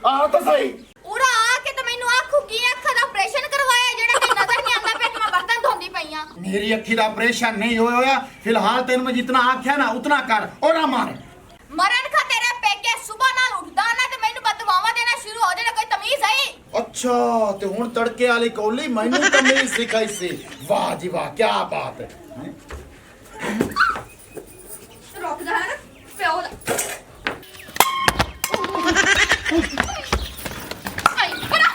ਆਹ ਤਾਂ ਸਹੀ। ਉਰਾ ਆ ਕੇ ਤੇ ਮੈਨੂੰ ਆਖੂ ਕੀ ਅੱਖਾਂ ਦਾ ਆਪਰੇਸ਼ਨ ਕਰਵਾਇਆ ਜਿਹੜਾ ਤੇ ਨਜ਼ਰ ਨਹੀਂ ਆਉਂਦਾ ਪਿਆ ਕਿ ਮੈਂ ਬਰਤਨ ਧੋਂਦੀ ਪਈ ਆ। मेरी अखी का ऑपरेशन नहीं होया। फिलहाल तेन मैं जितना आख्या ना उतना कर और ना मार। ਮਰਨ ਖਾ ਤੇਰੇ ਪੇਕੇ ਸੁਬਹ ਨਾਲ ਉੱਠਦਾ ਨਾ ਤੇ ਮੈਨੂੰ ਬਦਦੁਆਵਾਂ ਦੇਣਾ ਸ਼ੁਰੂ ਹੋ ਜਾਣਾ, ਕੋਈ ਤਮੀਜ਼ ਹੈ? अच्छा तो हुन तड़के वाली कौली मैनू तमीज सिखाई सी। वाह जी वाह क्या बात है। ਰੁਕਦਾ ਹੈ ਨਾ ਪਿਓ ਦਾ। ਆਈ ਬੜਾ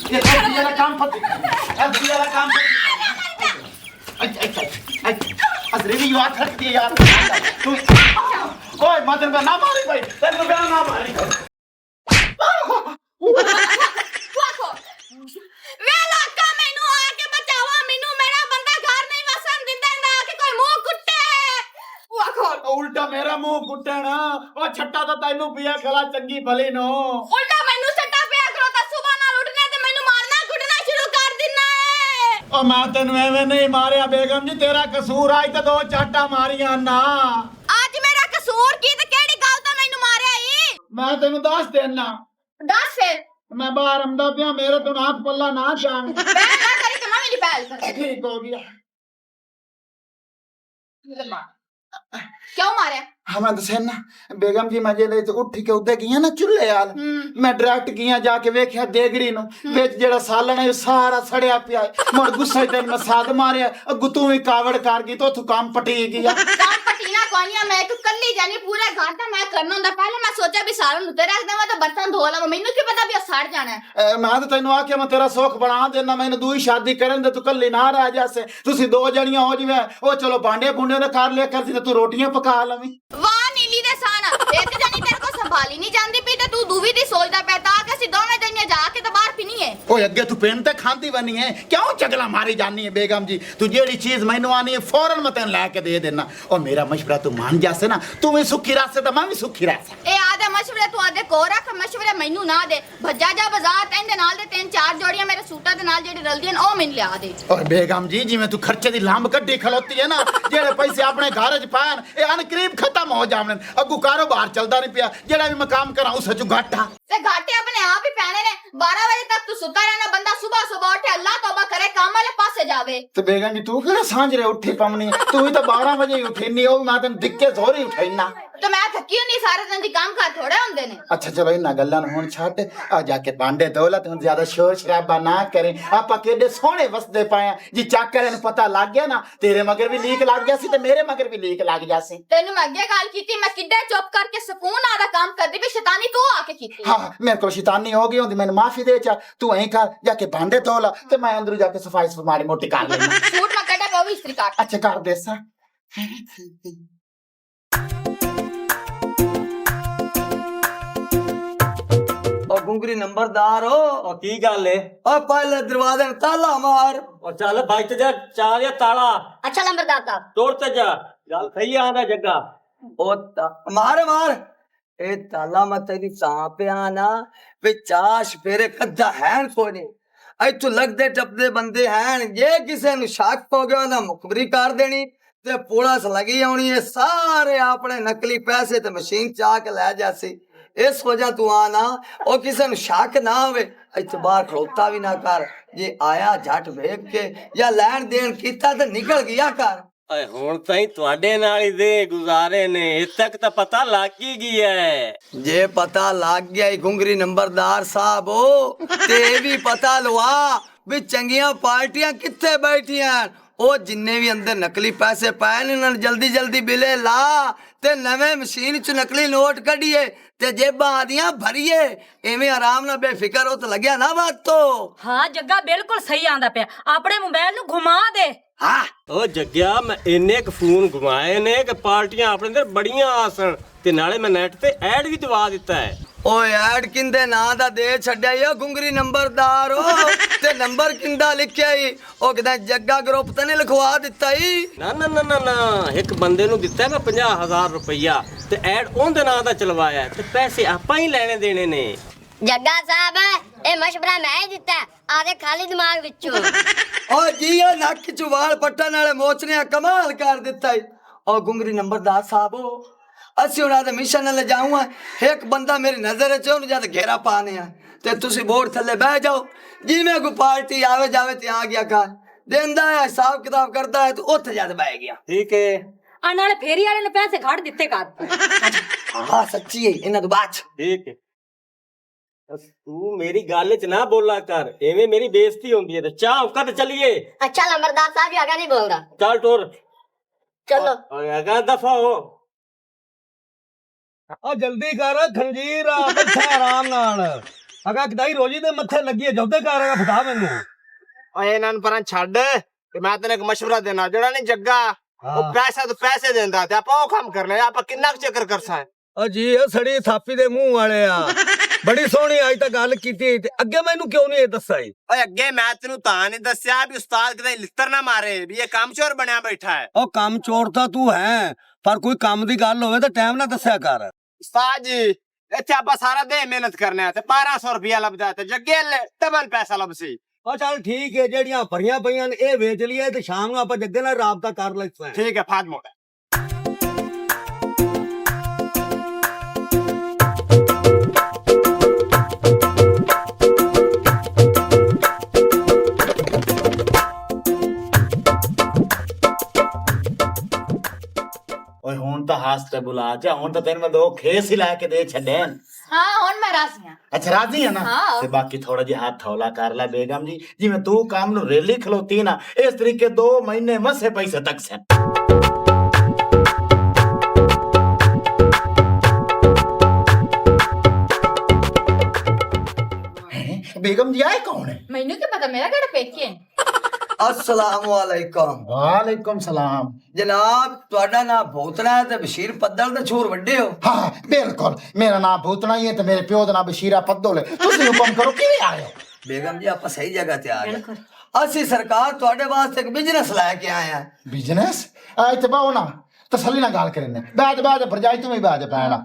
ये FBI वाला काम पति FBI वाला काम पति। अच्छा अजरेवी यू हाथ रख दिए यार तू। ओए मदन का ना मारी भाई तेरे को ना मारी। ਵਾਖੋ ਵੇ ਲੋਕਾਂ ਮੈਨੂੰ ਆ ਕੇ ਬਚਾਵਾ, ਮੈਨੂੰ ਮੇਰਾ ਬੰਦਾ ਘਰ ਨਹੀਂ ਵਸਣ ਦਿੰਦਾ ਨਾ ਕਿ ਕੋਈ ਮੂੰਹ ਕੁੱਟੇ। ਵਾਖੋ उल्टा मेरा मुंह कुट्टे ना ओ छट्टा तो तैनू पिया खला चंगी भली नो। ਉਲਟਾ ਮੈਨੂੰ ਸੱਟਾ ਪਿਆ ਕਰੋ ਤਾਂ ਸੁਬਹ ਨਾਲ ਉੱਠਣਾ ਤੇ ਮੈਨੂੰ ਮਾਰਨਾ ਕੁੱਟਣਾ ਸ਼ੁਰੂ ਕਰ ਦਿੰਨਾ ਹੈ। ओ मैं तेन एवें नहीं मारिया बेगम जी, तेरा कसूर आज तो दो चाटा मारिया ना। ਅੱਜ ਮੇਰਾ ਕਸੂਰ ਕੀ ਤੇ ਕਿਹੜੀ ਗੱਲ ਦਾ ਮੈਨੂੰ ਮਾਰਿਆ ਈ? मैं तेन दस देना ਦੱਸ ਫਿਰ। मैं बाहर आमदा पिया, मेरे तो हाथ पल्ला ना जान। ਪਹਿਲ ਨਾ ਕਰੀ ਤੇ ਮੈਂ ਵੀ ਨਹੀਂ ਪਹਿਲ ਕਰ। ठीक हो गया। ਕਿਉਂ ਮਾਰਿਆ? हाँ मैं दसे ना बेगम जी मैं जेले उठ के उदे गई ना चूल्हे वाल, मैं डायरेक्ट गई जाके वेख्या देगड़ी नु विच जेड़ा सालन है सारा सड़िया पिया है। मुड़ गुस्से ते मैं साद मारिया, अगू तू भी कावड़ कर गई तो तू काम पटी गया। ਕੰਮ ਪਟੀਨਾ ਕੋਈਆਂ मैं तो ਕੱਲੀ ਜਾਨੀ पूरा घर ਦਾ मैं करना ਹੁੰਦਾ। ਪਹਿਲੇ मैं सोचा भी सालन ਉੱਤੇ ਰੱਖ ਦੇਵਾਂ ਤੇ ਬਰਤਨ ਧੋ ਲਵਾਂ, ਮੈਨੂੰ ਕੀ ਪਤਾ ਵੀ ਉਹ ਸੜ ਜਾਣਾ ਹੈ। मैं तो तेन आख्या मैं तेरा सुख बना देना, मैंने दूई शादी करन दे तू कल्ली ना रह जासे, तुसी दो जणियां हो जिवे ओ चलो भांडे भुंडे ने कर लिया कर तू रोटियां पका लवी। ਵਾਹ ਨੀਲੀ ਦੇ ਸਾਨ, ਇੱਕ ਜਣੀ ਤੇਰੇ ਕੋ ਸੰਭਾਲੀ ਨਹੀਂ ਜਾਂਦੀ ਪਈ ਤੇ ਤੂੰ ਦੂਵੀ ਦੀ ਸੋਚਦਾ ਪਿਆ ਤਾਂ ਕਿ ਅਸੀਂ ਦੋਵੇਂ ਜਣੀਆਂ ਜਾ ਕੇ ਤੇ ਬਾਹਰ ਪੀਣੀਏ। ओए अगे तू पेन ते खांदी बनी है, क्यों चगला मारी जानी है बेगम जी? तू जेड़ी चीज मैनू आनी है फौरन मैं तेन लैके दे देना। और मेरा मशवरा तू मान जासे ना, तू भी सुखी रह से तो मैं भी सुखी रह सा। ਇਹ ਆਦੇ ਮਸ਼ਵਰੇ ਤੂੰ ਆਦੇ ਕੋ ਰੱਖ, ਮਸ਼ਵਰੇ ਮੈਨੂੰ ਨਾ ਦੇ। ਭੱਜਾ ਜਾ ਬਾਜ਼ਾਰ ਤੈਨੂੰ ਨਾਲ ਦੇ ਤਿੰਨ ਚਾਰ ਜੋੜੀਆਂ ਮੇਰੇ ਸੂਟਾਂ ਦੇ ਨਾਲ ਜਿਹੜੀ ਰਲਦੀਆਂ ਨੇ ਉਹ ਮੈਨੂੰ ਲਿਆ ਦੇ। और बेगम जी जिवें तू खर्चे दी लांब कड्डी खलोती है ना, जेड़े पैसे अपने घर च पान ए अन करीब खत्म हो जावण। अगू कारोबार चलदा नहीं पिया, जेड़ा भी मैं काम करा उस च घाटा ਤੇ ਘਾਟੇ ਆਪਣੇ ਆਪ ਹੀ ਪੈਣੇ ਨੇ। 12 ਵਜੇ ਤੱਕ ਤੂੰ ਸੁੱਤਾ ਰਹਿਣਾ, ਬੰਦਾ ਸਵੇਰ ਸਵੇਰ ਉੱਠੇ ਅੱਲਾਹ ਤੌਬਾ ਕਰੇ ਕੰਮ ਵਾਲੇ ਪਾਸੇ ਜਾਵੇ। ਤੇ बेगम जी तू किहड़ा सांझ रे उठी पमनी, तू ही तो 12 बजे ही उठीनी, ओ मैं तेन दिक्के जोर ही उठाइना। ਤੇ ਮੈਂ ਥੱਕੀ ਹੁੰਦੀ, ਸਾਰੇ ਦਿਨ ਦੀ ਕੰਮ ਕਰ ਥੋੜੇ ਹੁੰਦੇ ਨੇ। अच्छा चलो इन्हां गल्लां नूं हुण छੱਡ, आ जाके भांडे धो ला। तू ज्यादा शोर शराबा ना करें, आपां केडे सोहणे वसदे पाए जी। चाकर नूं पता लग गया ना, तेरे मगर भी लीक लग गया सी ते मेरे मगर भी लीक लग जासी। ਤੈਨੂੰ ਮੈਂ ਅੱਗੇ ਗੱਲ ਕੀਤੀ, ਮੈਂ ਕਿੱਡੇ ਚੁੱਪ ਕਰਕੇ ਸਕੂਨ ਆਦਾ ਕੰਮ ਕਰਦੀ ਵੀ ਸ਼ੈਤਾਨੀ ਤੂੰ ਆ ਕੇ ਕੀਤੀ। हाँ मेरे को शैतानी हो गई होंदी, मैनू माफी दे चा। तू ऐं कर जाके भांडे धो ला ते मैं अंदर जाके सफाई माड़ी मोटी कर लेना। ਸੂਟ ਮੈਂ ਕੱਢਿਆ ਪਿਆ ਉਹ ਵੀ ਇਸਤਰੀ ਕਰ। अच्छा कर दे सा। ਉਹ ਗੁੰਗਰੀ ਨੰਬਰਦਾਰ ਹੋ, ਉਹ ਕੀ ਗੱਲ ਏ? ਉਹ ਪਹਿਲੇ ਦਰਵਾਜ਼ੇ ਨੂੰ ਤਾਲਾ ਮਾਰ। ਉਹ ਚੱਲ ਬਾਈ ਤੇ ਜਾ ਚਾਰ ਜਾਂ ਤਾਲਾ ਅੱਛਾ ਲੰਬਰਦਾਰ ਸਾਹਿਬ। ਤੋੜ ਤੇ ਜਾ। ਗੱਲ ਸਹੀ ਆਂਦਾ ਜੱਗਾ। ਉਹ ਮਾਰ ਮਾਰ ਇਹ ਤਾਲਾ ਮੈਂ ਤੇਰੀ ਤਾਂ ਪਿਆ ਨਾ ਵੀ ਚਾਸ਼ ਫੇਰੇ ਕੱਦਾ ਹੈਨ ਕੋਈ ਨਹੀਂ। ਇੱਥੋਂ ਲੱਗਦੇ ਟੱਪਦੇ ਬੰਦੇ ਹੈਨ, ਜੇ ਕਿਸੇ ਨੂੰ ਸ਼ੱਕ ਹੋ ਗਿਆ ਨਾ ਮੁਖਬਰੀ ਕਰ ਦੇਣੀ ਤੇ ਪੁਲਿਸ ਲੱਗੀ ਆਉਣੀ ਹੈ। ਸਾਰੇ ਆਪਣੇ ਨਕਲੀ ਪੈਸੇ ਤੇ ਮਸ਼ੀਨ ਚਾ ਕੇ ਲੈ ਜਾਸੀ। ਇਸ ਵਜ੍ਹਾ ਤੂੰ ਆ ਨਾ, ਉਹ ਕਿਸੇ ਨੂੰ ਸ਼ੱਕ ਨਾ ਹੋਵੇ। ਇੱਥੇ ਬਾਹਰ ਖੜੋਤਾ ਵੀ ਨਾ ਕਰ, ਜੇ ਆਇਆ ਝੱਟ ਵੇਖ ਕੇ ਜਾਂ ਲੈਣ ਦੇਣ ਕੀਤਾ ਤੇ ਨਿਕਲ ਗਿਆ ਕਰ। ਓਏ ਹੁਣ ਤਾਈਂ ਤੁਹਾਡੇ ਨਾਲ ਹੀ ਦੇ ਗੁਜ਼ਾਰੇ ਨੇ, ਇਹ ਤੱਕ ਤਾਂ ਪਤਾ ਲੱਗ ਹੀ ਗਿਆ ਹੈ। ਜੇ ਪਤਾ ਲੱਗ ਗਿਆ ਈ ਗੁੰਗਰੀ ਨੰਬਰਦਾਰ ਸਾਹਿਬ ਤੇ ਇਹ ਵੀ ਪਤਾ ਲਵਾ ਵੀ ਚੰਗੀਆਂ ਪਾਰਟੀਆਂ ਕਿੱਥੇ ਬੈਠੀਆਂ। ਉਹ ਜਿੰਨੇ ਵੀ ਅੰਦਰ ਨਕਲੀ ਪੈਸੇ ਪਏ ਨੇ ਇਹਨਾਂ ਨੂੰ ਜਲਦੀ ਜਲਦੀ ਬਿਲੇ ਲਾ ਤੇ ਨਵੇਂ ਮਸ਼ੀਨ ਚ ਨਕਲੀ ਨੋਟ ਕੱਢੀਏ ਤੇ ਜੇਬਾਂ ਆਦੀਆਂ ਭਰੀਏ। ਐਵੇਂ ਆਰਾਮ ਨਾਲ ਬੇਫਿਕਰ ਹੋ ਤੇ ਲੱਗਿਆ ਨਾ ਬਾਤ ਤੋਂ। ਹਾਂ ਜੱਗਾ ਬਿਲਕੁਲ ਸਹੀ ਆਂਦਾ ਪਿਆ, ਆਪਣੇ ਮੋਬਾਈਲ ਨੂੰ ਘੁਮਾ ਦੇ। ਹਾਂ ਉਹ ਜੱਗਿਆ ਮੈਂ ਇੰਨੇ ਕ ਫੋਨ ਘੁਮਾਏ ਨੇ ਕਿ ਪਾਰਟੀਆਂ ਆਪਣੇ ਅੰਦਰ ਬੜੀਆਂ ਆਸਣ, ਤੇ ਨਾਲੇ ਮੈਂ ਨੈਟ ਤੇ ਐਡ ਵੀ ਦਵਾ ਦਿੱਤਾ ਹੈ। ਓਏ ਐਡ ਕਿੰਦੇ ਨਾਂ ਦਾ ਦੇ ਛੱਡਿਆ ਈ ਗੁੰਗਰੀ ਨੰਬਰਦਾਰ ਤੇ ਨੰਬਰ ਕਿੰਦਾ ਲਿਖਿਆ ਈ? ਉਹ ਕਿਦਾਂ ਜੱਗਾ ਗਰੁੱਪ ਤੇ ਨਹੀਂ ਲਿਖਵਾ ਦਿੱਤਾ ਈ? ਨਾ ਨਾ ਨਾ ਨਾ ਨਾ, ਇੱਕ ਬੰਦੇ ਨੂੰ ਦਿੱਤਾ ਮੈਂ 50,000 ਰੁਪਈਆ ਤੇ ਐਡ ਉਹਦੇ ਨਾਂ ਦਾ ਚਲਵਾਇਆ ਤੇ ਪੈਸੇ ਆਪਾਂ ਹੀ ਲੈਣੇ ਦੇਣੇ ਨੇ। ਜੱਗਾ ਸਾਹਿਬ ਇਹ ਮਸ਼ਵਰਾ ਮੈਂ ਹੀ ਦਿੱਤਾ ਆਦੇ ਖਾਲੀ ਦਿਮਾਗ ਵਿੱਚੋਂ। ਓ ਜੀ ਇਹ ਨੱਕ ਚ ਵਾਲ ਪੱਟਣ ਵਾਲੇ ਮੋਚਨੇ ਕਮਾਲ ਕਰ ਦਿੱਤਾ ਈ। ਓ ਗੁੰਗਰੀ ਨੰਬਰਦਾਰ ਸਾਹਿਬ ਅਸੀਂ ਉਹਨਾਂ ਦੇ ਮਿਸ਼ਨ ਨਾਲ ਜਾਊਂਗਾ ਇੱਕ ਬੰਦਾ ਮੇਰੀ ਨਜ਼ਰ 'ਚ ਉਹਨੂੰ ਜਦ ਘੇਰਾ ਪਾਣੇ ਆ ਤੇ ਤੁਸੀਂ ਬੋਰਡ ਥੱਲੇ ਬਹਿ ਜਾਓ ਜਿਵੇਂ ਕੋਈ ਪਾਰਟੀ ਆਵੇ ਜਾਵੇ ਤੇ ਆ ਗਿਆ ਕਰ ਦਿੰਦਾ ਹੈ ਹਿਸਾਬ ਕਿਤਾਬ ਕਰਦਾ ਹੈ ਤੇ ਉੱਥੇ ਜਦ ਬਹਿ ਗਿਆ ਠੀਕ ਹੈ ਆ ਨਾਲੇ ਫੇਰੀ ਵਾਲੇ ਨੇ ਪੈਸੇ ਕੱਢ ਦਿੱਤੇ ਕਰ ਹਾਂ ਸੱਚੀ ਹੈ ਇਹਨਾਂ ਤੋਂ ਬਾਅਦ 'ਚ। ਠੀਕ ਹੈ ਤੂੰ ਮੇਰੀ ਗੱਲ 'ਚ ਨਾ ਬੋਲਾ ਕਰ ਐਵੇਂ ਮੇਰੀ ਬੇਇੱਜ਼ਤੀ ਹੁੰਦੀ ਹੈ ਤੇ ਚਾਹ ਕਦ ਚੱਲੀਏ अच्छा लंबरदार साहब ये आगे नहीं बोल रहा ਚੱਲ ਟੁਰ चलो ਅਗਾ ਦਫਾ ਹੋ ਆ ਜਲਦੀ ਕਰ ਖੰਜੀਰ ਆ ਬੱਠਾ ਆਰਾਮ ਨਾਲ ਅਗਾ ਕਿਦਾਈ ਰੋਜੀ ਦੇ ਮੱਥੇ ਲੱਗੀ ਜੋਦੇ ਕਰਾਂਗਾ ਫਟਾ ਮੈਨੂੰ ਓਏ ਇਹਨਾਂ ਨੂੰ ਪਰਾਂ ਛੱਡ ਤੇ ਮੈਂ ਤੈਨੂੰ ਇੱਕ ਮਸ਼ਵਰਾ ਦੇਣਾ ਜਿਹੜਾ ਨਹੀਂ ਜੱਗਾ ਉਹ ਪੈਸਾ ਤਾਂ ਪੈਸੇ ਦਿੰਦਾ ਤੇ ਆਪਾਂ ਉਹ ਕੰਮ ਕਰ ਲੈ ਆਪਾਂ ਕਿੰਨਾ ਕੁ ਚੱਕਰ ਕਰਸਾਂ ਜੀ ਇਹ ਸੜੀ ਥਾਪੀ ਦੇ ਮੂੰਹ ਵਾਲੇ ਆ ਬੜੀ ਸੋਹਣੀ ਅੱਜ ਤੱਕ ਗੱਲ ਕੀਤੀ ਤੇ ਅੱਗੇ ਮੈਨੂੰ ਕਿਉਂ ਨਹੀਂ ਇਹ ਦੱਸਿਆ ਓਏ ਅੱਗੇ ਮੈਂ ਤੈਨੂੰ ਤਾਂ ਨਹੀਂ ਦੱਸਿਆ ਵੀ ਉਸਤਾਦ ਕਿਤੇ ਲਿੱਤਰ ਨਾ ਮਾਰੇ ਵੀ ਇਹ ਕੰਮ ਚੋਰ ਬਣਿਆ ਬੈਠਾ ਹੈ ਉਹ ਕੰਮ ਚੋਰ ਤਾਂ ਤੂੰ ਹੈ ਪਰ ਕੋਈ ਕੰਮ ਦੀ ਗੱਲ ਹੋਵੇ ਤਾਂ ਟਾਈਮ ਨਾਲ ਦੱਸਿਆ ਕਰ ਉਸਤਾਦ ਜੀ ਇੱਥੇ ਆਪਾਂ ਸਾਰਾ ਦੇ ਮਿਹਨਤ ਕਰਨਾ ਤੇ 1200 ਰੁਪਇਆ ਲੱਭਦਾ ਤੇ ਜੱਗੇ ਡਬਲ ਪੈਸਾ ਲੱਭਸੀ ਆ ਚੱਲ ਠੀਕ ਹੈ ਜਿਹੜੀਆਂ ਭਰੀਆਂ ਪਈਆਂ ਨੇ ਇਹ ਵੇਚ ਲਈਏ ਤੇ ਸ਼ਾਮ ਨੂੰ ਆਪਾਂ ਜੱਗੇ ਨਾਲ ਰਾਬਤਾ ਕਰ ਲੈਸਾਂ ਠੀਕ ਹੈ ਫਾਦ ਮੋੜ ਓਏ ਹੁਣ ਤਾਂ ਹਾਸ ਤੇ ਬੁਲਾ ਜਾ ਹੁਣ ਤਾਂ ਤੈਨੂੰ ਮੈਂ 2 ਖੇਸ ਹੀ ਲੈ ਕੇ ਦੇ ਛੱਡੇ ਹਾਂ ਹੁਣ ਮੈਂ ਰਾਜ਼ੀ ਹਾਂ ਅੱਛਾ ਰਾਜ਼ੀ ਹੈ ਨਾ ਹਾਂ। ਤੇ ਬਾਕੀ ਥੋੜਾ ਜਿਹਾ ਹੱਥ ਹੌਲਾ ਕਰ ਲੈ ਬੇਗਮ ਜੀ ਜਿਵੇਂ ਤੂੰ ਕੰਮ ਨੂੰ ਰੇਲੀ ਖਲੋਤੀ ਨਾ ਇਸ ਤਰੀਕੇ 2 ਮਹੀਨੇ ਮਸੇ ਪੈਸੇ ਤੱਕ ਸੇ बेगम जी आए कौन है ਮੈਨੂੰ ਕੀ ਪਤਾ ਮੇਰਾ ਕਿਹੜਾ ਪੇਕੇ अस्सलाम वालेकुम वालेकुम सलाम जनाब ਤੁਹਾਡਾ ਨਾਮ ਭੂਤਨਾ ਹੈ ਤੇ ਬਸ਼ੀਰ ਪੱਦਲ ਦੇ ਛੋਰ ਵੱਡੇ ਹੋ हाँ बिल्कुल मेरा नाम भूतना ही है तो मेरे प्यो का नाम बशीरा पद्दोल है तुम हुक्म करो कि आए हो ਬੇਗਮ ਜੀ ਆਪਾਂ ਸਹੀ ਜਗ੍ਹਾ ਤੇ ਆ ਗਏ ਅਸੀਂ ਸਰਕਾਰ ਤੁਹਾਡੇ ਵਾਸਤੇ ਇੱਕ ਬਿਜ਼ਨਸ ਲੈ ਕੇ ਆਏ ਆ बिजनेस इतने बहु ना तसली ना गाल करें बैठ बैठ भरजाई तुम्हें बैठ पैना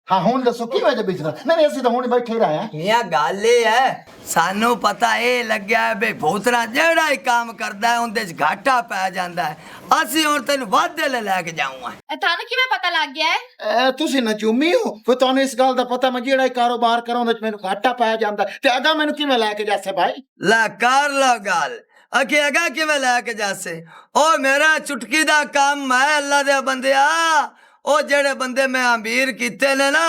हाँ हूं दसो की वजह बिजनेस नहीं असं तो हूं बैठे ही रहे हैं ਮੀਆਂ ਗੱਲ ਇਹ ਹੈ ਸਾਨੂੰ ਪਤਾ ਇਹ ਲੱਗਿਆ ਹੈ ਵੀ ਭੂਤਨਾ ਜਿਹੜਾ ਹੀ ਕੰਮ ਕਰਦਾ ਹੈ ਉਹਦੇ 'ਚ ਘਾਟਾ ਪੈ ਜਾਂਦਾ ਹੈ ਅਸੀਂ ਹੁਣ ਤੈਨੂੰ ਵਾਧੇ ਲੈ ਕੇ ਜਾਊਂਗਾ ਤੁਹਾਨੂੰ ਕਿਵੇਂ ਪਤਾ ਲੱਗ ਗਿਆ ਹੈ ਤੁਸੀਂ ਨਚੂਮੀ ਹੋ ਫਿਰ ਤੁਹਾਨੂੰ ਇਸ ਗੱਲ ਦਾ ਪਤਾ ਮੈਂ ਜਿਹੜਾ ਕਾਰੋਬਾਰ ਕਰਾਂ ਉਹਦੇ ਚ ਮੈਨੂੰ ਘਾਟਾ ਪੈ ਜਾਂਦਾ ਤੇ ਅਗਾ ਮੈਨੂੰ ਕਿਵੇਂ ਲੈ ਕੇ ਜਾਸੇ ਭਾਈ ਲੈ ਕਰ ਲਾ ਗੱਲ ਅਕੇ ਅਗਾ ਕਿਵੇਂ ਲੈ ਕੇ ਜਾਸੇ ਉਹ ਮੇਰਾ ਚੁਟਕੀ ਦਾ ਕੰਮ ਹੈ ਅੱਲਾ ਦੇ ਬੰਦਿਆ ਉਹ ਜਿਹੜੇ ਬੰਦੇ ਮੈਂ ਅਮੀਰ ਕੀਤੇ ਨੇ ਨਾ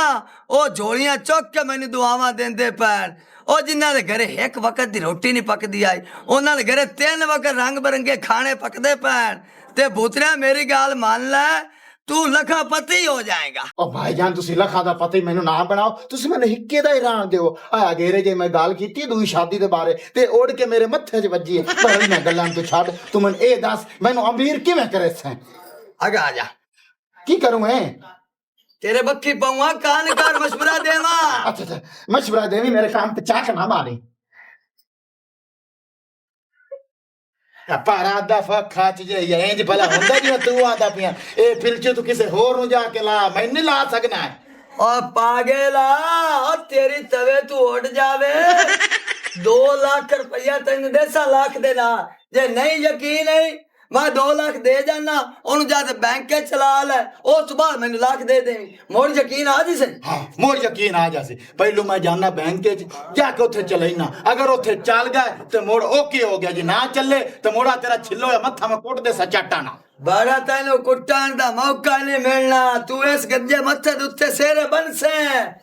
ਉਹ ਝੋਲੀਆਂ ਚੁੱਕ ਕੇ ਮੈਨੂੰ ਦੁਆਵਾਂ ਦਿੰਦੇ ਪੈਣ ਉਹ ਜਿਨ੍ਹਾਂ ਦੇ ਘਰੇ ਇੱਕ ਵਕਤ ਦੀ ਰੋਟੀ ਨਹੀਂ ਪੱਕਦੀ ਆਈ ਉਹਨਾਂ ਦੇ ਘਰੇ 3 ਵਕਤ ਰੰਗ ਬਰੰਗੇ ਖਾਣੇ ਪੱਕਦੇ ਪੈਣ ਤੇ ਭੂਤਰਿਆ ਮੇਰੀ ਗੱਲ ਮੰਨ ਲੈ ਤੂੰ ਲੱਖਾਪਤੀ ਹੋ ਜਾਏਗਾ ਉਹ ਭਾਈਜਾਨ ਤੁਸੀਂ ਲੱਖਾਂ ਦਾ ਪਤਾ ਹੀ ਮੈਨੂੰ ਨਾ ਬਣਾਓ ਤੁਸੀਂ ਮੈਨੂੰ ਹਿੱਕੇ ਦਾ ਹੀ ਰਾਣ ਦਿਓ ਆ ਗੇਰੇ ਜੇ ਮੈਂ ਗੱਲ ਕੀਤੀ ਦੂਈ ਸ਼ਾਦੀ ਦੇ ਬਾਰੇ ਤੇ ਉੜ ਕੇ ਮੇਰੇ ਮੱਥੇ 'ਚ ਵੱਜੀ ਹੈ ਪਰ ਮੈਂ ਗੱਲਾਂ ਤੋਂ ਛੱਡ ਤੂੰ ਮੈਨੂੰ ਇਹ ਦੱਸ ਮੈਨੂੰ ਅਮੀਰ ਕਿਵੇਂ ਕਰੇ ਸੈਂ ਅਗਾ ਆ ਜਾ ਕੀ ਕਰੂੰ ਮੈਂ तेरे बक्की पौआ कान कर मशवरा देवा अच्छा अच्छा मशवरा देवी मेरे काम पे चाक ना मारी पारा दफा खाच जे इंज भला हुंदा जिवें तू आंदा पिया ए फिलचू तू किसे होर नु जाके ला मैं नहीं ला सकना है और पागेला और तेरी तवे तू उड़ जावे 2 लाख रुपया तेन देसा लाख देना जे नहीं यकीन है मैं 2 लाख दे जाना ओनु जाके बैंक के चला ले उस तो बाद मैंने लाख दे देवी मोर यकीन आ जी से हाँ मोर यकीन आ जासे पहलू मैं जाना बैंक के जाके उथे चलेना अगर उथे चल गए तो मोड़ ओके हो गया जी ना चले तो मोड़ा तेरा छिल्लो या मत्था में कोट दे सचाटा ना बड़ा तेन कुटान दा मौका नहीं मिलना तू इस गज्जे मत्थे दे उत्ते सेरे बन से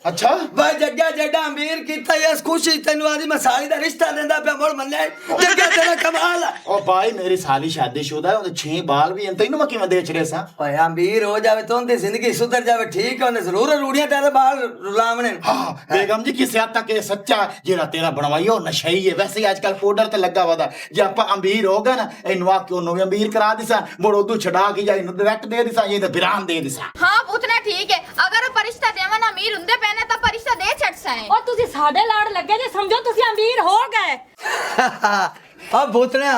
अच्छा भाई जग्गा जड्डा अमीर कीता इस खुशी तेन आदि मैं साली दा रिश्ता देंदा पे मोड़ मन्ने जग्गा तेरा कमाल है ओ भाई मेरी साली शादीशुदा है उनके 6 बाल भी हैं तैनू मैं किवें दे छड़े सा ओए अमीर हो जावे तो उनकी जिंदगी सुधर जावे ठीक है उन्हें जरूर रूड़ियां तेरे बाल रुलावने हाँ बेगम जी किसी हद तक ये सच्चा जेड़ा तेरा बनवाई हो नशई है वैसे ही आजकल पाउडर ते लगा वदा जे आप अमीर हो गए ना इनवा क्यों नो अमीर करा दिसा मोड़ तू छड़ा के जाई डायरेक्ट दे दिसा ये तो बिरान दे दिसा ਹਾਂ ਪੁੱਤਨਾ ਠੀਕ ਹੈ ਅਗਰ ਉਹ ਪਰਿਸ਼ਤਾ ਦੇਵਨ ਅਮੀਰ ਹੁੰਦੇ ਪੈਨੇ ਤਾਂ ਪਰਿਸ਼ਤਾ ਦੇ ਛੱਡ ਸਾਂ ਉਹ ਤੁਸੀਂ ਸਾਡੇ ਲਾੜ ਲੱਗੇ ਜੇ ਸਮਝੋ ਤੁਸੀਂ ਅਮੀਰ ਹੋ ਗਏ अब भूतने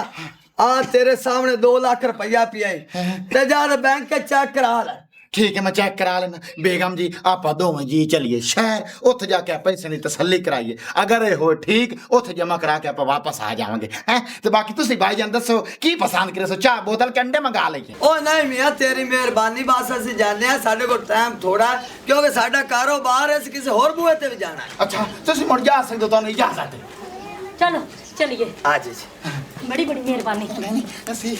आ तेरे सामने 2 लाख रुपया पिया ते जा बैंक के चेक करा ले ਠੀਕ ਹੈ ਮੈਂ ਚੈੱਕ ਕਰਾ ਲੈਣਾ ਬੇਗਮ ਜੀ ਆਪਾਂ ਦੋਵੇਂ ਜੀ ਚਲੀਏ ਸ਼ਹਿਰ ਉੱਥੇ ਜਾ ਕੇ ਪੈਸੇ ਦੀ ਤਸੱਲੀ ਕਰਾਈਏ ਅਗਰ ਇਹ ਹੋਏ ਠੀਕ ਉੱਥੇ ਜਮ੍ਹਾਂ ਕਰਾ ਕੇ ਆਪਾਂ ਵਾਪਸ ਆ ਜਾਵਾਂਗੇ ਹੈ ਤੇ ਬਾਕੀ ਤੁਸੀਂ ਭਾਈਜਾਨ ਦੱਸੋ ਕੀ ਪਸੰਦ ਕਰੇ ਸੋ ਚਾਹ ਬੋਤਲ ਕੰਡੇ ਮੰਗਾ ਲਈਏ ਉਹ ਨਹੀਂ ਮੀਆਂ ਤੇਰੀ ਮਿਹਰਬਾਨੀ ਬਸ ਅਸੀਂ ਜਾਣਦੇ ਆ ਸਾਡੇ ਕੋਲ ਟਾਈਮ ਥੋੜਾ ਕਿਉਂਕਿ ਸਾਡਾ ਕਾਰੋਬਾਰ ਹੈ ਅਸੀਂ ਕਿਸੇ ਹੋਰ ਬੂਹੇ ਤੇ ਵੀ ਜਾਣਾ ਹੈ ਅੱਛਾ ਤੁਸੀਂ ਮੁੜ ਜਾ ਸਕਦੇ ਹੋ ਤੁਹਾਨੂੰ ਇਜਾਜ਼ਤ ਹੈ ਚਲੋ ਚਲੀਏ ਆ ਜੀ ਬੜੀ ਬੜੀ ਮਿਹਰਬਾਨੀ ਨਹੀਂ ਅਸੀਂ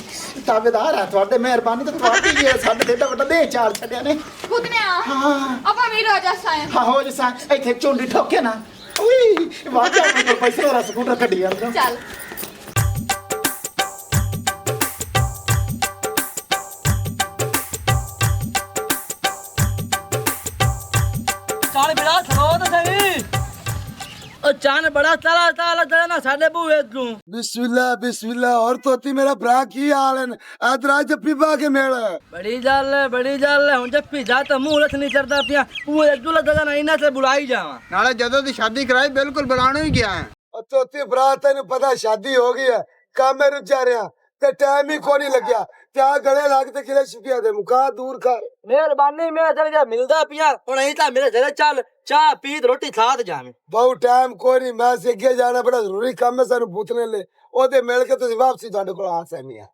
ਤਾਬੇਦਾਰ ਆ ਤੁਹਾਡੇ ਮਿਹਰਬਾਨੀ ਤਾਂ ਤੁਹਾਡੀ ਹੀ ਹੈ ਸਾਡੇ ਤੇ ਏਡਾ ਵੱਡਾ ਦੇ ਚਾਲ ਛੱਡਿਆ ਨੇ ਖੁਦਨਿਆ ਹਾਂ ਆਪਾਂ ਵੀ ਰੋਜਾ ਸਾਇ ਹਾਂ ਹੋ ਜਸਾ ਇੱਥੇ ਚੁੰਡੀ ਠੋਕੇ ਨਾ ਉਈ ਵਾਜਾ ਮੇਰੇ ਕੋਲ ਪੈਸੇ ਵਾਲਾ ਸਕੂਟਰ ਕੱਢੀ ਜਾਂਦਾ ਚੱਲ ਚੱਲ ਬਿਲਾ ਖਲੋ ਤਾਂ ਸਹੀ ਉਹ ਚਾਨ ਬੜਾ ਤਾਲਾ ਤਾਲਾ ਤੇਰਾ ਨਾ ਸਾਡੇ ਬੂਹੇ ਤੂੰ बिस्मिल्लाह और तोती मेरा भरा की हाल है आदरा जप्पी पा के मेल ਬੜੀ ਗੱਲ ਹੈ ਹੁਣ ਜੱਪੀ ਜਾ ਤਾਂ ਮੂੰਹ ਰਸ ਨਹੀਂ ਕਰਦਾ ਪਿਆ ਬੂਹੇ ਦੁਲਾ ਦਗਾ ਨਾ ਇਹਨਾਂ ਤੇ ਬੁਲਾਈ ਜਾਵਾਂ ਨਾਲੇ ਜਦੋਂ ਦੀ ਸ਼ਾਦੀ ਕਰਾਈ ਬਿਲਕੁਲ ਬੁਲਾਣਾ ਹੀ ਗਿਆ ਹੈ तोती भरा तेन पता शादी हो गई है काम में रुक जा रहा ते टाइम ही को नहीं लग्या त्या गले लागते किले छुपिया दे मुका दूर कर ਮਿਹਰਬਾਨੀ ਮੈਂ ਚਲ ਜਾ ਮਿਲਦਾ ਪਿਆ ਹੁਣ ਅਸੀਂ ਤਾਂ ਮੇਰੇ ਘਰੇ ਚੱਲ ਚਾਹ ਪੀ ਤੇ ਰੋਟੀ ਖਾ ਤੇ ਜਾਵੇਂ बहुत टाइम कोई नहीं मैं से अगे जाना बड़ा जरूरी काम है सानू पूछने ले ओदे मिल के तुसी वापसी ਤੁਹਾਡੇ ਕੋਲ ਆ ਸੈਮੀਆਂ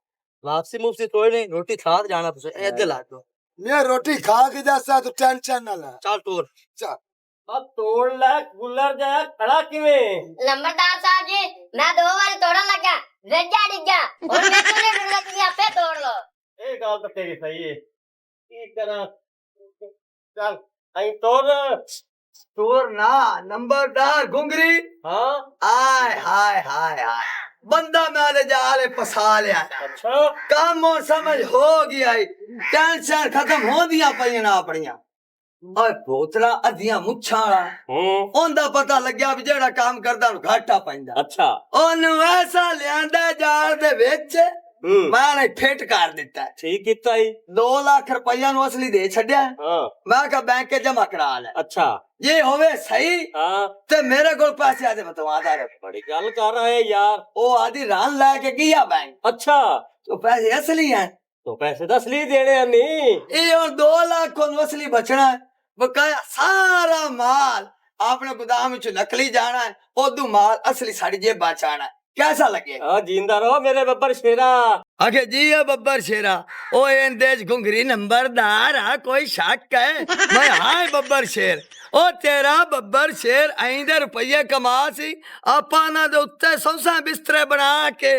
ਵਾਪਸੀ ਮੁਫਸੀ ਕੋਈ ਨਹੀਂ ਰੋਟੀ ਖਾ ਤੇ ਜਾਣਾ ਤੁਸੀਂ ਇੱਧਰ ਲਾ ਦੋ मैं रोटी खा के जासा तो टेंशन ना ले ਚੱਲ ਤੋਰ चल ਆ ਤੋੜ ਲੈ ਗੁੱਲਰ ਜਾ ਖੜਾ ਕਿਵੇਂ ਨੰਬਰਦਾਰ ਸਾਹਿਬ ਜੀ ਮੈਂ 2 ਵਾਰੀ ਤੋੜਨ ਲੱਗਾ ਰੱਜਾ ਡਿੱਗਾ ਹੁਣ ਮੈਂ ਤੁਨੇ ਡੁੱਲਾ ਤੁਸੀਂ ਆਪੇ ਤੋੜ ਲਓ ਇਹ ਗੱਲ ਤਾਂ ਤੇਰੀ ਸਹੀ ਹੈ ਕੀ ਕਰਾਂ ਚੱਲ ਅਸੀਂ ਤੋੜ ਨਾ ਨੰਬਰਦਾਰ ਗੁੰਗਰੀ ਹਾਂ ਆਏ ਹਾਏ ਹਾਏ ਹਾਏ ਬੰਦਾ ਮੈਂ ਜਾਲੇ ਫਸਾ ਲਿਆ ਅੱਛਾ ਕੰਮ ਹੁਣ ਸਮਝ ਹੋ ਗਿਆ ਈ ਟੈਨਸ਼ਨ ਖਤਮ ਹੋਂਦੀਆਂ ਪਈਆਂ ਆਪਣੀਆਂ ਓਏ ਬੋਤਲਾ ਅੱਧੀਆਂ ਮੁੱਛਾਂ ਵਾਲਾ ਉਹਦਾ ਪਤਾ ਲੱਗਿਆ ਵੀ ਜਿਹੜਾ ਕੰਮ ਕਰਦਾ ਉਹਨੂੰ ਘਾਟਾ ਪੈਂਦਾ ਅੱਛਾ ਉਹਨੂੰ ਐਸਾ ਲਿਆਂਦਾ ਜਾਲ ਦੇ ਵਿੱਚ ਮੈਂ ਨੇ ਫਿੱਟ ਕਰ ਦਿੱਤਾ ਠੀਕ ਕੀਤਾ ਹੀ 2 ਲੱਖ ਰੁਪਈਆ ਨੂੰ ਅਸਲੀ ਦੇ ਛੱਡਿਆ ਹਾਂ ਮੈਂ ਕਿਹਾ ਬੈਂਕ ਕੇ ਜਮਾ ਕਰਾ ਲੈ ਅੱਛਾ ਜੇ ਹੋਵੇ ਸਹੀ ਹਾਂ ਤੇ ਮੇਰੇ ਕੋਲ ਪੈਸੇ ਆਦੇ ਬਤਵਾਦਾ ਰੇ ਬੜੀ ਗੱਲ ਕਰ ਰਹੇ ਯਾਰ ਉਹ ਆਦੀ ਰਨ ਲੈ ਕੇ ਗਿਆ ਬੈਂਕ ਅੱਛਾ तो पैसे असली हैं तो पैसे तो असली देने हैं नहीं ये और 2 लाख को असली बचना है बकाया सारा माल आपने गोदाम में नकली जाना है ओदू माल असली साड़ी जेब बचाना है कैसा लगे जिंदा रहो मेरे बब्बर शेरा आगे जी है बब्बर शेरा ओ इन देश घुंगरी नंबरदार है कोई शक है मैं हाय बब्बर शेर ओ तेरा बब्बर शेर आइंदे रुपये कमा सी आपा ना दे उत्ते सौसा बिस्तरे बना के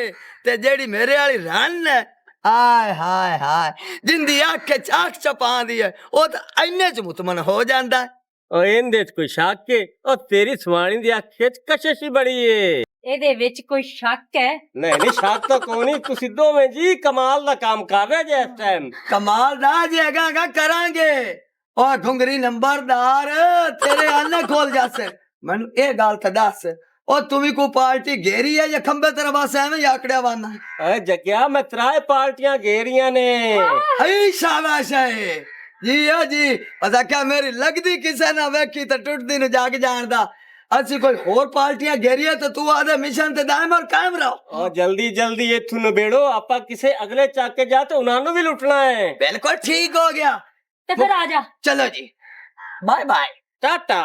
ते जेड़ी मेरे वाली रन है हाय हाय हाय जिंदी अख चाक चपा दी है ओ तो इन्ने च मुतमन हो जांदा है ओ इनदे च कोई शक के ओ तेरी स्वाणी दी अख च कशिश ही बड़ी है ਇਹਦੇ ਵਿੱਚ ਕੋਈ ਸ਼ੱਕ ਹੈ नहीं शक तो कोई नहीं तुसी दोवें जी कमाल दा काम कर रहे जे इस टाइम कमाल दा जे अगा करांगे ओ घुंगरी नंबरदार तेरे आने खोल जासे मैनू ए गल तो दस ओ तुम्ही को पार्टी घेरी है या खंबे तेरे पास एवें आकड़िया वाना अरे जग्या मैं 3 पार्टियां घेरियां ने हई शाबाश है जी ओ जी पता क्या मेरी लगदी किसे ना वेखी तो टुटदी न जाग जानदा ਅਸੀਂ ਕੋਈ ਹੋਰ ਪਾਰਟੀਆਂ ਘੇਰੀਆਂ ਤੇ ਤੂੰ ਆਦੇ ਮਿਸ਼ਨ ਤੇ ਦਾਇਮ ਔਰ ਕਾਇਮ ਰਹੋ और जल्दी जल्दी इथु नबेड़ो आपा किसे अगले चाक के जा तो उन्होंने भी लुटना है बिल्कुल ठीक हो गया ਤੇ ਫਿਰ ਆ ਜਾ चलो जी बाय बाय टाटा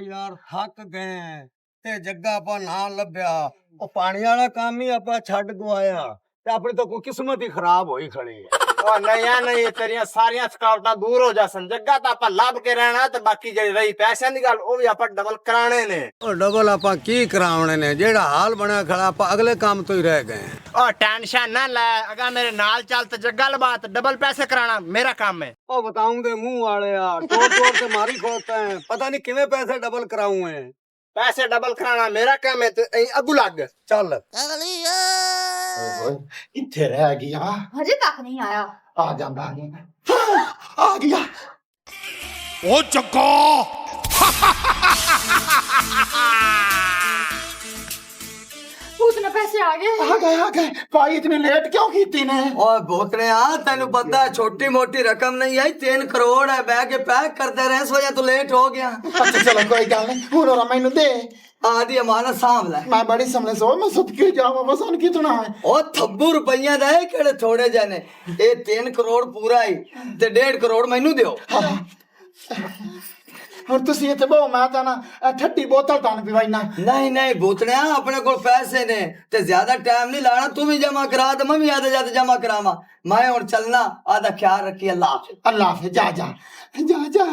ਯਾਰ ਥੱਕ ਗਏ ਤੇ ਜੱਗਾ ਆਪਾਂ ਨਾ ਲੱਭਿਆ ਉਹ ਪਾਣੀ ਵਾਲਾ ਕੰਮ ਹੀ ਆਪਾਂ ਛੱਡ ਗਵਾਇਆ ਤੇ ਆਪਣੀ ਤਾਂ ਕੋਈ ਕਿਸਮਤ ਹੀ ਖਰਾਬ ਹੋਈ ਖੜੀ ਹੈ ओ नहीं नहीं तेरिया सारिया थकावटा दूर हो जासन जग्गा तो आप लभ के रहना ते बाकी जेडी रही पैसे दी गल ओ भी आप डबल कराने ने ਉਹ ਡਬਲ ਆਪਾਂ ਕੀ ਕਰਾਉਣੇ ਨੇ ਜਿਹੜਾ ਹਾਲ ਬਣਿਆ ਖੜਾ ਆਪਾਂ ਅਗਲੇ ਕੰਮ ਤੋਂ ਹੀ ਰਹਿ ਗਏ ओ टेंशन ना ले अगर मेरे नाल चल ते जग्गा लबा ते डबल पैसे कराना मेरा काम है ਉਹ ਬਤਾਉਂਗੇ ਮੂੰਹ ਵਾਲਿਆ ਤੋੜ ਤੋੜ ਕੇ ਮਾਰੀ ਖੋਲਤਾ ਹੈ ਪਤਾ ਨਹੀਂ ਕਿਵੇਂ ਪੈਸੇ ਡਬਲ ਕਰਾਉਂ ਹੈ पैसे डबल कराना मेरा काम है ते अगू लग ਚੱਲ ਇੱਥੇ ਰਹਿ ਗਿਆ ਹਜੇ ਤੱਕ ਨਹੀਂ ਆਇਆ ਆ ਜਾਂਦਾ ਆ ਗਿਆ ਉਹ ਚੱਕਾ ਭੂਤ ਨੇ पैसे आ गए आ गए भाई इतनी लेट क्यों की ने और भोतने तेन पता है छोटी मोटी रकम नहीं आई 3 करोड़ है बह के पैक करते रहे इस वजह तो लेट हो गया अच्छा चलो कोई गल नहीं हुन और मैनू दे आदि अमानत साम ले मैं बड़ी समझ सो मैं सुत के जावा बस उन कितना है ओ थब्बू रुपया दे केड़े थोड़े जाने ये 3 करोड़ पूरा ही ते 1.5 करोड़ मैनू दियो और तुसी इत्थे बहु मैं ता ना ठट्टी बोतल तान पिवाइना नहीं नहीं भूतने अपने को पैसे ने ते ज्यादा टाइम नहीं लाना तू भी जमा करा दे मैं भी आधे जाते जमा करावा मैं और चलना आधा ख्याल रखिए अल्लाह हाफिज जा जा जा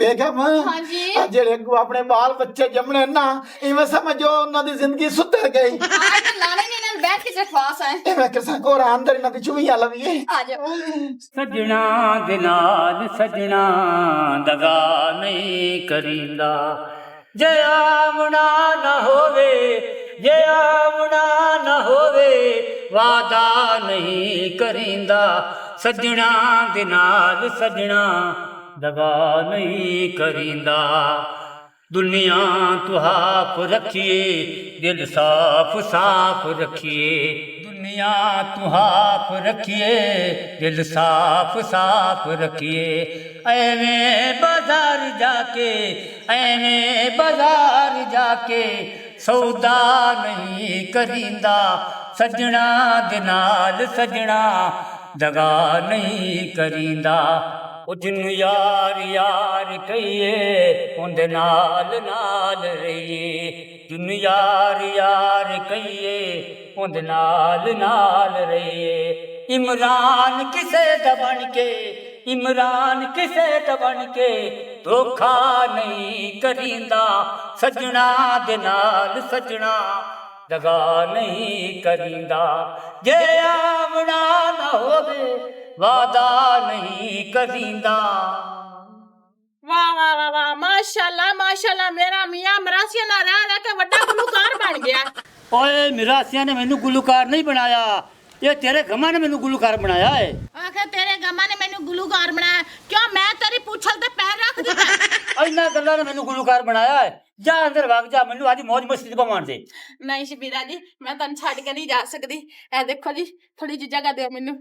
बेगम हाँ जी। जेड़े को अपने बाल बच्चे जमने ना इवें समझो उन्हां दी जिंदगी सुधर गई आज तो लाने नहीं ना बैठ के सिर्फ पास है इवें किसा को अंदर इन्हां दी चुवियां लवीए आ जाओ सजना दे नाल सजना दगा नहीं करींदा जे आवना न होवे जे आवना न होवे वादा नहीं करींदा सजना दे नाल सजना दगा नहीं करींदा दुनिया तो हाफ रखिए दिल साफ साफ रखिए दुनिया तो हाफ रखिए दिल साफ साफ रखिए एवें बाजार जाके सौदा नहीं करींदा सजना दे नाल सजना दगा नहीं करींदा ओ जिन्नू यार यार कहिए उंदे नाल नाल रहिए जिन्नू यार यार कहिए उंदे नाल नाल रहिए इमरान किसे दबन के धोखा नहीं करींदा सजना दे नाल सजना दगा नहीं करींदा जे आवना न होवे वादा नहीं करींदा वाह वाह वाह वाह माशाल्लाह मेरा मियां मरासिया ना रह के बड़ा गुलकार बन गया ओए मिरासिया ने मैनू गुलकार नहीं बनाया ये तेरे गमा ने मैनू गुलकार बनाया है आखिर तेरे गमा ने मैनू गुलकार बनाया क्यों मैं तेरी पूछल ते पैर रख दिता इन्ना गल्ला ने मैनू गुलकार बनाया है जा अंदर भाग जा मैनू आदि मौज मस्ती च पवाण दे नहीं शबीरा जी मैं तन छड़ के नहीं जा सकती ए देखो जी थोड़ी जी जगह दो मैनू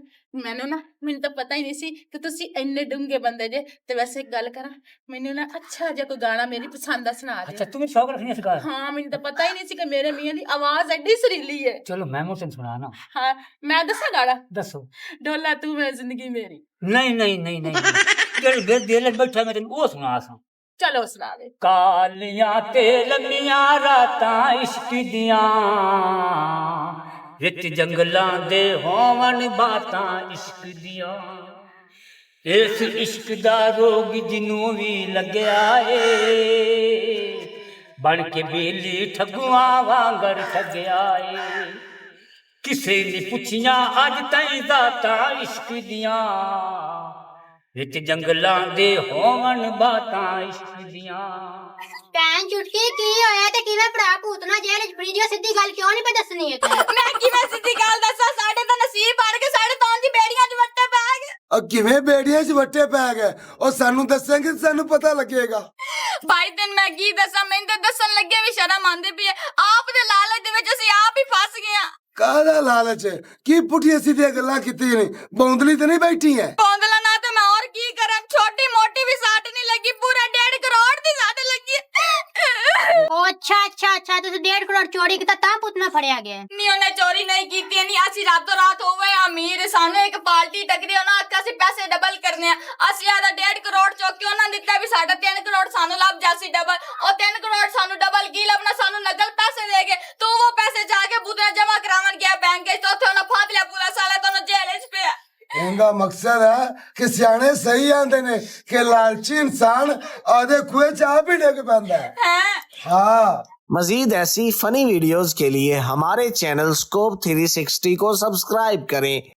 ना मैनू तो पता ही नहीं सी कि तुसी इन्ने डूंगे बंदे जे ते वैसे एक गल करा मैनू ना अच्छा जा कोई गाना मेरी पसंद दा सुना दे अच्छा तुम्हें शौक रखनी है इसका हाँ मैनू तो पता ही नहीं सी कि मेरे मियां दी आवाज एडी सुरीली है चलो मैं मुझसे सुना ना हाँ मैं दसा गाना दसो डोला तू मैं जिंदगी मेरी नहीं जेड़ी मेरे दिल च बैठा मैं तेन ओ सुना सा चलो सुना दे कालियां ते लम्मियां रातां इश्क दियां विच जंगलां दे होवन बातां इश्क दियां इस इश्क दा रोग जिन्नू भी लग्या ए बन के बेली ठगुआं वांगर ठगया ए किसे नी पुछियां अज ताईं दातां इश्क दियां विच जंगलां दे होवन बातां इश्क दियां भैन चुटकी की होया ते किवें भरा भूतना जेल च फ्री जो सिद्धी गल क्यों नहीं पे दसनी है तू मैं किवें सिद्धी गल दसा साडे तो नसीब भर के साडे तो दी बेड़ियां च वट्टे पै गए किवें बेड़ियां च वट्टे पै गए और सानू दसेंगे सानू पता लगेगा भाई दिन मैं की दसा मैनू ते दसन लगे भी शर्म आंदी पई है आप दे लालच दे विच ਅਸੀਂ आप ही फस गए हां काहदा लालच है की पुठिया सीधी गल्लां कीती नहीं बौंदली ते नहीं बैठी है बौंदला ना ते मैं और की करा छोटी मोटी भी साट नहीं लगी पूरा 1.5 करोड़ दी साट लगी ओ अच्छा तुसी 1.5 करोड़ चोरी कीता तां पुतना फड़या गया नी ਉਹਨੇ चोरी नहीं कीती नहीं ਅਸੀਂ रातों रात होवे अमीर ਸਾਨੂੰ एक पार्टी टकरी ਉਹਨਾਂ ਆਖਿਆ ਸੀ ਪੈਸੇ ਡਬਲ ਕਰਨੇ ਆ ਅਸੀਂ ਆਦਾ 1.5 ਕਰੋੜ ਚੁੱਕ ਕੇ ਉਹਨਾਂ ਦਿੱਤਾ ਵੀ ਸਾਡਾ 3 ਕਰੋੜ ਸਾਨੂੰ ਲੱਭ ਜਾਸੀ ਡਬਲ ਉਹ 3 ਕਰੋੜ ਸਾਨੂੰ ਡਬਲ ਕੀ ਲੱਭਣਾ ਸਾਨੂੰ ਨਕਲ ਪੈਸੇ ਦੇ ਗਏ ਤੂੰ ਉਹ ਪੈਸੇ ਜਾ ਕੇ ਬੁੱਧਾ ਜਮਾ ਕਰਾਉਣ ਗਿਆ ਬੈਂਕ ਵਿੱਚ ਉੱਥੇ ਉਹਨਾਂ ਫਾੜ ਲਿਆ ਪੂਰਾ ਸਾਲਾ ਤੁਹਾਨੂੰ ਜੇਲ੍ਹ 'ਚ ਪਿਆ इनका मकसद है कि सियाने सही आंदे ने कि लालची इंसान आधे कुएं च आप ही डिग पैंदा है हाँ मजीद ऐसी फनी वीडियोस के लिए हमारे चैनल स्कोप 360 को सब्सक्राइब करें।